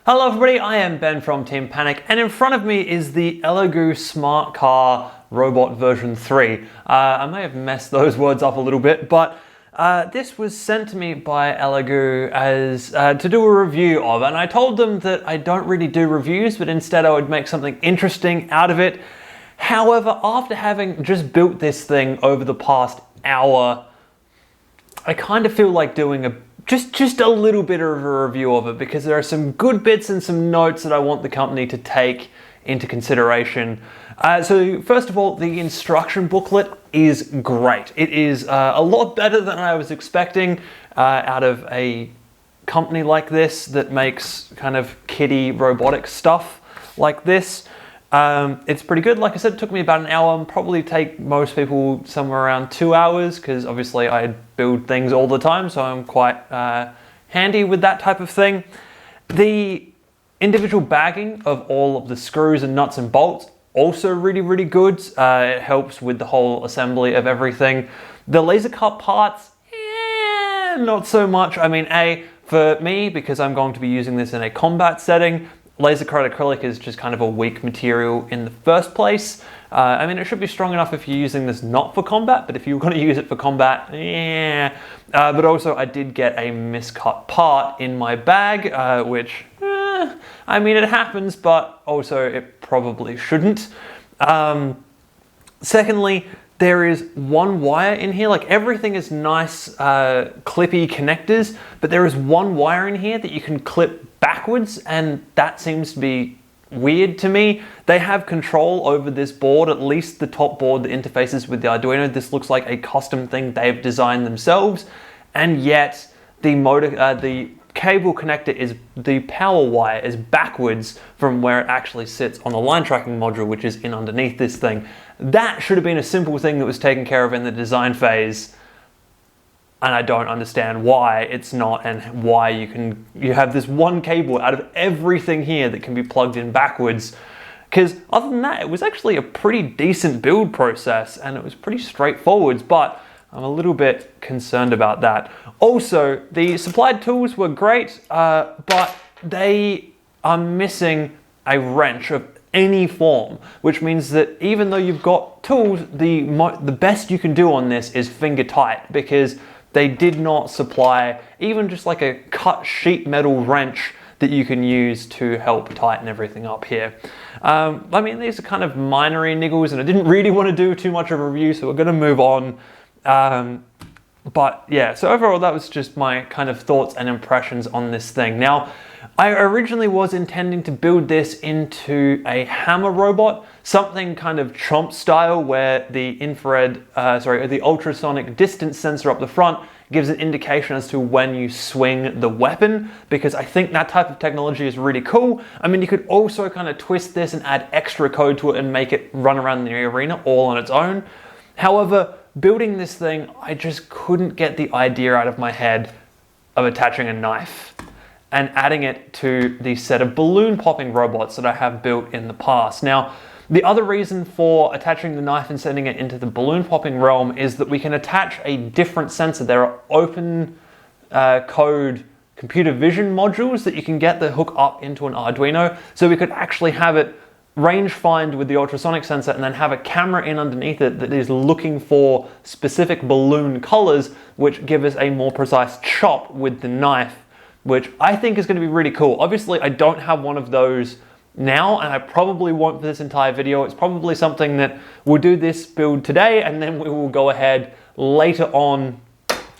Hello everybody, I am Ben from Team Panic, and in front of me is the Elegoo Smart Car Robot version 3. I may have messed those words up a little bit, but this was sent to me by Elegoo as to do a review of, and I told them that I don't really do reviews, but instead I would make something interesting out of it. However, after having just built this thing over the past hour, I kind of feel like doing just a little bit of a review of it, because there are some good bits and some notes that I want the company to take into consideration. So first of all, the instruction booklet is great. It is a lot better than I was expecting out of a company like this that makes kind of kiddie robotic stuff like this. It's pretty good. Like I said, it took me about an hour, probably take most people somewhere around 2 hours, because obviously I build things all the time, so I'm quite handy with that type of thing. The individual bagging of all of the screws and nuts and bolts, also really good. It helps with the whole assembly of everything. The laser cut parts, not so much. I mean, for me, because I'm going to be using this in a combat setting, laser cut acrylic is just kind of a weak material in the first place. I mean, it should be strong enough if you're using this not for combat, but if you're going to use it for combat, yeah. But also I did get a miscut part in my bag, which, I mean, it happens, but also it probably shouldn't. Secondly, there is one wire in here. Like, everything is nice clippy connectors, but there is one wire in here that you can clip backwards, and that seems to be weird to me. They have control over this board, at least the top board that interfaces with the Arduino. This looks like a custom thing they've designed themselves, and yet the cable connector the power wire is backwards from where it actually sits on the line tracking module, which is in underneath this thing. That should have been a simple thing that was taken care of in the design phase, and I don't understand why it's not, and why you have this one cable out of everything here that can be plugged in backwards. Because other than that, it was actually a pretty decent build process, and it was pretty straightforward, but I'm a little bit concerned about that. Also, the supplied tools were great, but they are missing a wrench of any form, which means that even though you've got tools, the best you can do on this is finger tight, because they did not supply even just like a cut sheet metal wrench that you can use to help tighten everything up here. I mean, these are kind of minory niggles, and I didn't really want to do too much of a review, so we're going to move on. But yeah, so overall that was just my kind of thoughts and impressions on this thing. Now, I originally was intending to build this into a hammer robot, something kind of Chomp style, where the the ultrasonic distance sensor up the front gives an indication as to when you swing the weapon, because I think that type of technology is really cool. I mean, you could also kind of twist this and add extra code to it and make it run around the arena all on its own. However, building this thing, I just couldn't get the idea out of my head of attaching a knife and adding it to the set of balloon popping robots that I have built in the past. Now, the other reason for attaching the knife and sending it into the balloon popping realm is that we can attach a different sensor. There are open code computer vision modules that you can get that hook up into an Arduino, so we could actually have it range find with the ultrasonic sensor and then have a camera in underneath it that is looking for specific balloon colors, which give us a more precise chop with the knife, which I think is going to be really cool. Obviously, I don't have one of those now, and I probably won't for this entire video. It's probably something that we'll do this build today, and then we will go ahead later on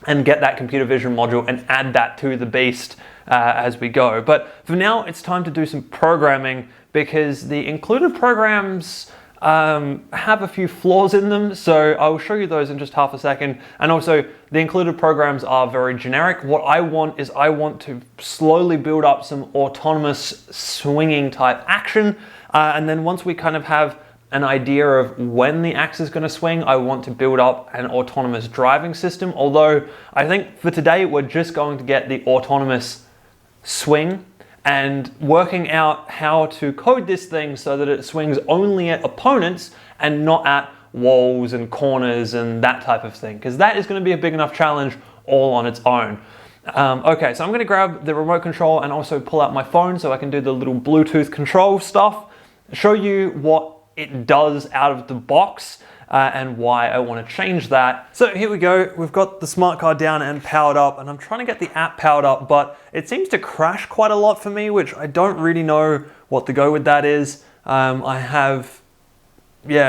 and get that computer vision module and add that to the beast as we go. But for now, it's time to do some programming, because the included programs have a few flaws in them, so I'll show you those in just half a second. And also, the included programs are very generic. What I want is I want to slowly build up some autonomous swinging type action, and then once we kind of have an idea of when the axe is going to swing, I want to build up an autonomous driving system. Although I think for today we're just going to get the autonomous swing and working out how to code this thing so that it swings only at opponents and not at walls and corners and that type of thing, because that is going to be a big enough challenge all on its own. Okay, so I'm going to grab the remote control and also pull out my phone so I can do the little Bluetooth control stuff, show you what it does out of the box and why I want to change that. So here we go, we've got the smart car down and powered up, and I'm trying to get the app powered up, but it seems to crash quite a lot for me, which I don't really know what to go with that is. I have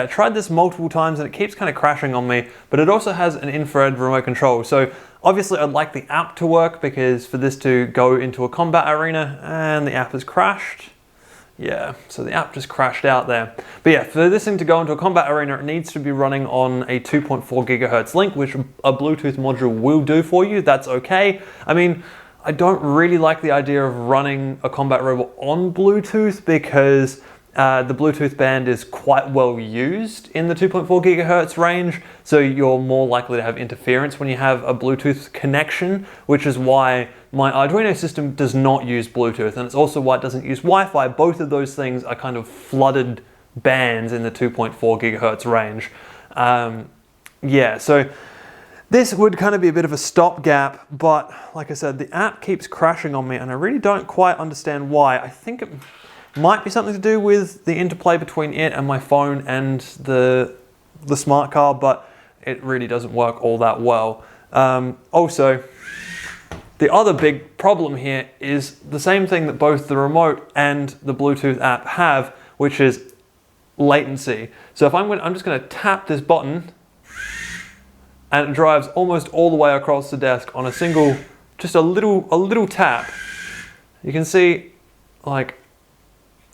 tried this multiple times and it keeps kind of crashing on me, but it also has an infrared remote control. So obviously I'd like the app to work, because for this to go into a combat arena, and the app has crashed. Yeah, so the app just crashed out there. But yeah, for this thing to go into a combat arena, it needs to be running on a 2.4 gigahertz link, which a Bluetooth module will do for you. That's okay. I mean, I don't really like the idea of running a combat robot on Bluetooth, because the Bluetooth band is quite well used in the 2.4 gigahertz range, so you're more likely to have interference when you have a Bluetooth connection, which is why my Arduino system does not use Bluetooth, and it's also why it doesn't use Wi-Fi. Both of those things are kind of flooded bands in the 2.4 gigahertz range. So this would kind of be a bit of a stopgap, but like I said, the app keeps crashing on me, and I really don't quite understand why. I think it might be something to do with the interplay between it and my phone and the smart car, but it really doesn't work all that well. Also, the other big problem here is the same thing that both the remote and the Bluetooth app have, which is latency. So if I'm just going to tap this button, and it drives almost all the way across the desk on a single, just a little tap. You can see, like,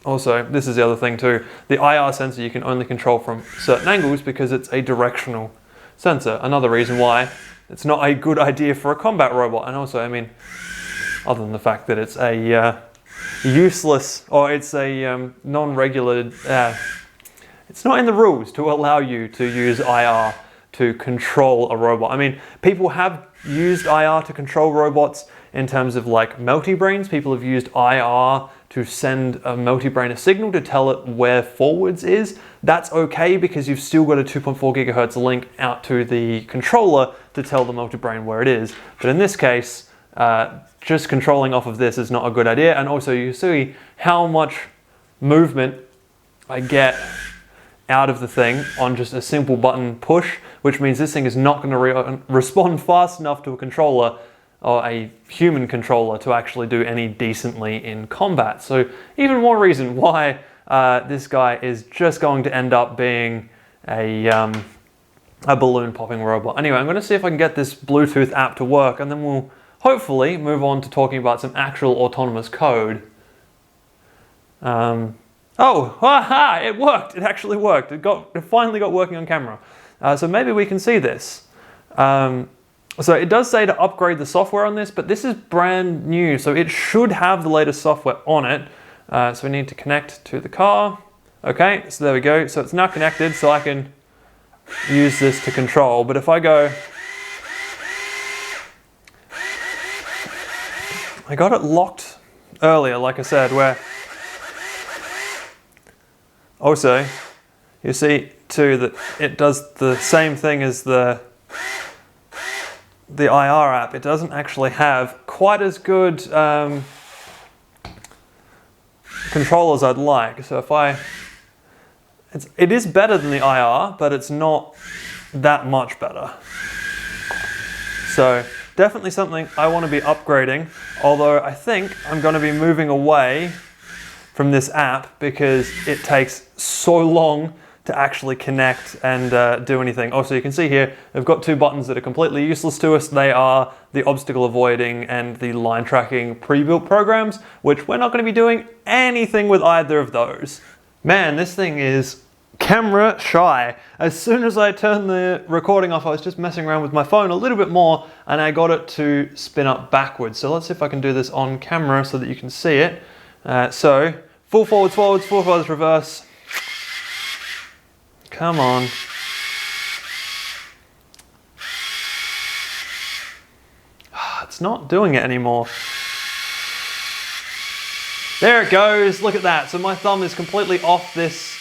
also, this is the other thing too, the IR sensor you can only control from certain angles because it's a directional sensor. Another reason why it's not a good idea for a combat robot. And also, I mean, other than the fact that it's a useless, or it's a non-regulated, it's not in the rules to allow you to use IR to control a robot. I mean, people have used IR to control robots in terms of like multi-brains. People have used IR to send a multi-brain a signal to tell it where forwards is. That's okay, because you've still got a 2.4 gigahertz link out to the controller to tell the multi-brain where it is. But in this case, just controlling off of this is not a good idea. And also you see how much movement I get out of the thing on just a simple button push, which means this thing is not going to respond fast enough to a controller, or a human controller, to actually do any decently in combat. So even more reason why this guy is just going to end up being a balloon popping robot. Anyway, I'm going to see if I can get this Bluetooth app to work, and then we'll hopefully move on to talking about some actual autonomous code. It worked! It actually worked. It finally got working on camera. So maybe we can see this. So it does say to upgrade the software on this, but this is brand new, so it should have the latest software on it. So we need to connect to the car. Okay, so there we go. So it's now connected, so I can use this to control. But if I go, I got it locked earlier, like I said, where also you see too that it does the same thing as the IR app. It doesn't actually have quite as good control as I'd like. So if it is better than the IR, but it's not that much better. So definitely something I want to be upgrading, although I think I'm going to be moving away from this app because it takes so long to actually connect and do anything. Also, you can see here, we've got two buttons that are completely useless to us. They are the obstacle avoiding and the line tracking pre-built programs, which we're not going to be doing anything with either of those. Man, this thing is camera shy. As soon as I turned the recording off, I was just messing around with my phone a little bit more and I got it to spin up backwards. So let's see if I can do this on camera so that you can see it. So full forwards, forwards, full forwards, reverse. Come on. It's not doing it anymore. There it goes, look at that. So my thumb is completely off this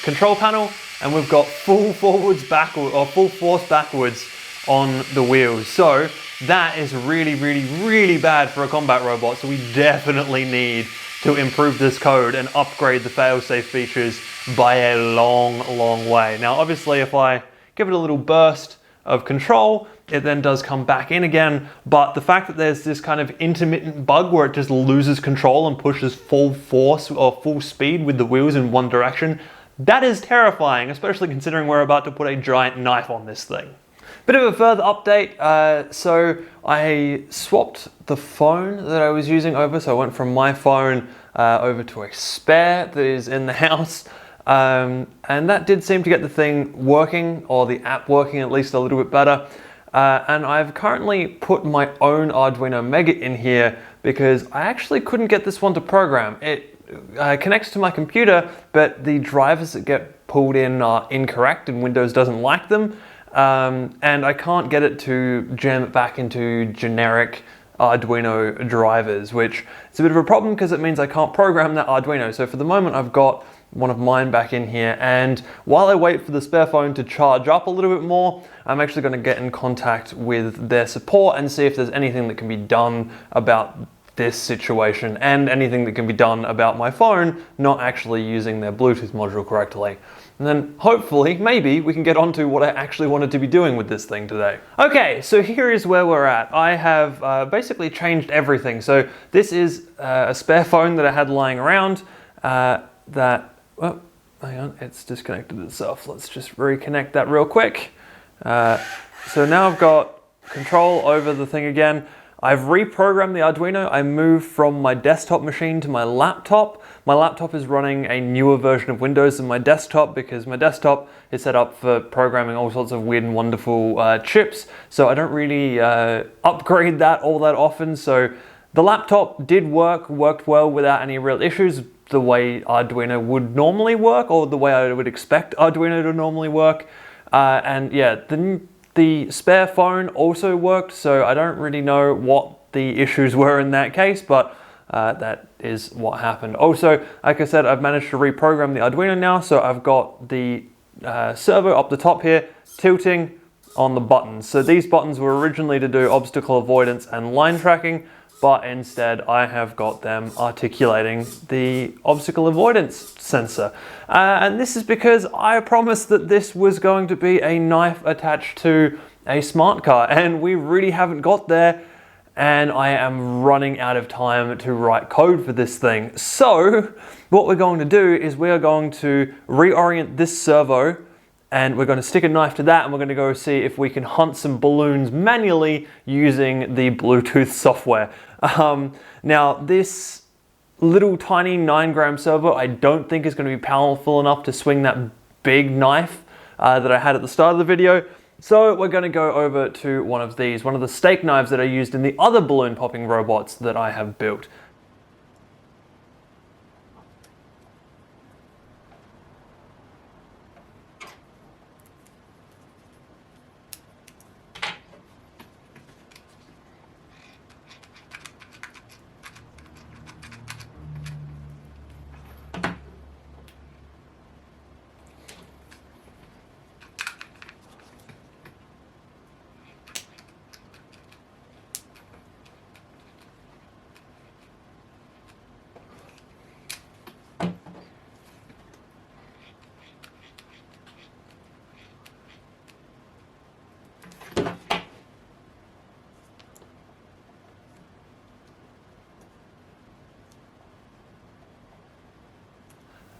control panel and we've got full forwards backward, or full force backwards on the wheels. So that is really, really, really bad for a combat robot. So we definitely need to improve this code and upgrade the failsafe features by a long, long way. Now, obviously, if I give it a little burst of control, it then does come back in again. But the fact that there's this kind of intermittent bug where it just loses control and pushes full force or full speed with the wheels in one direction, that is terrifying, especially considering we're about to put a giant knife on this thing. Bit of a further update, so I swapped the phone that I was using over, so I went from my phone over to a spare that is in the house, and that did seem to get the thing working, or the app working at least a little bit better, and I've currently put my own Arduino Mega in here because I actually couldn't get this one to program. It connects to my computer, but the drivers that get pulled in are incorrect and Windows doesn't like them. And I can't get it to jam it back into generic Arduino drivers, which is a bit of a problem because it means I can't program that Arduino. So for the moment, I've got one of mine back in here, and while I wait for the spare phone to charge up a little bit more, I'm actually going to get in contact with their support and see if there's anything that can be done about this situation and anything that can be done about my phone not actually using their Bluetooth module correctly. And then hopefully, maybe we can get onto what I actually wanted to be doing with this thing today. Okay, so here is where we're at. I have basically changed everything. So this is a spare phone that I had lying around oh, hang on, it's disconnected itself. Let's just reconnect that real quick. So now I've got control over the thing again. I've reprogrammed the Arduino. I moved from my desktop machine to my laptop. My laptop is running a newer version of Windows than my desktop because my desktop is set up for programming all sorts of weird and wonderful chips. So I don't really upgrade that all that often. So the laptop did worked well without any real issues, the way Arduino would normally work, or the way I would expect Arduino to normally work. And yeah, the spare phone also worked, so I don't really know what the issues were in that case, but that is what happened. Also, like I said, I've managed to reprogram the Arduino now, so I've got the servo up the top here tilting on the buttons. So these buttons were originally to do obstacle avoidance and line tracking, but instead I have got them articulating the obstacle avoidance sensor. And this is because I promised that this was going to be a knife attached to a smart car, and we really haven't got there, and I am running out of time to write code for this thing. So what we're going to do is we are going to reorient this servo, and we're going to stick a knife to that, and we're going to go see if we can hunt some balloons manually using the Bluetooth software. Now, this little tiny 9-gram servo I don't think is going to be powerful enough to swing that big knife that I had at the start of the video. So we're going to go over to one of these, one of the steak knives that are used in the other balloon popping robots that I have built.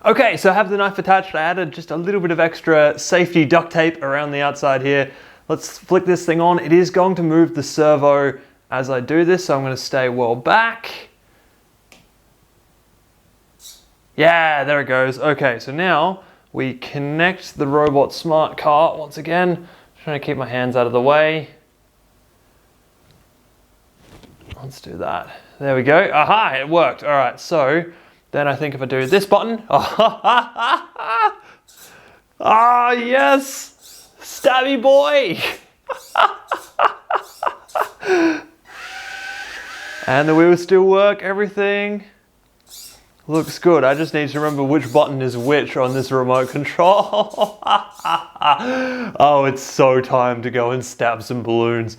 Okay, so I have the knife attached. I added just a little bit of extra safety duct tape around the outside here. Let's flick this thing on. It is going to move the servo as I do this, so I'm going to stay well back. Yeah, there it goes. Okay, so now we connect the robot smart car once again. Trying to keep my hands out of the way. Let's do that. There we go. Aha, it worked. All right, so then I think if I do this button, ah, yes, stabby boy. And the wheels still work, everything looks good. I just need to remember which button is which on this remote control. Oh, it's so time to go and stab some balloons.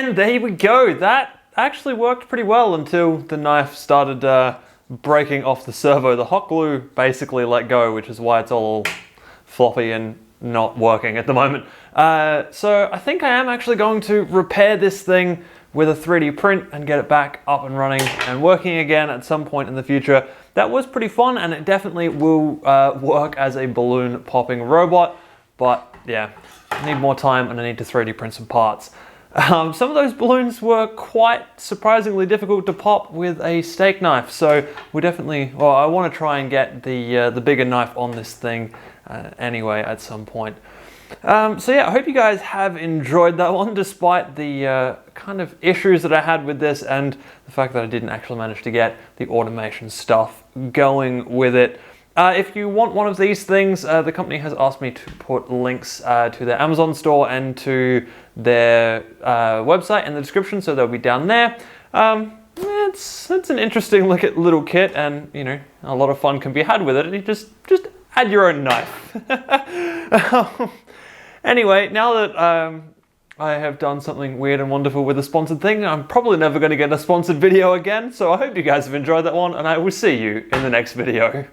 And there we go. That actually worked pretty well until the knife started breaking off the servo. The hot glue basically let go, which is why it's all floppy and not working at the moment. So I think I am actually going to repair this thing with a 3D print and get it back up and running and working again at some point in the future. That was pretty fun, and it definitely will work as a balloon popping robot, but yeah, I need more time and I need to 3D print some parts. Some of those balloons were quite surprisingly difficult to pop with a steak knife, so we definitely, well, I want to try and get the bigger knife on this thing anyway at some point. So yeah, I hope you guys have enjoyed that one, despite the kind of issues that I had with this and the fact that I didn't actually manage to get the automation stuff going with it. If you want one of these things, the company has asked me to put links to their Amazon store and to their website in the description, so they'll be down there. It's an interesting little kit, and you know, a lot of fun can be had with it. And you just add your own knife. Anyway, now that I have done something weird and wonderful with a sponsored thing, I'm probably never going to get a sponsored video again. So I hope you guys have enjoyed that one, and I will see you in the next video.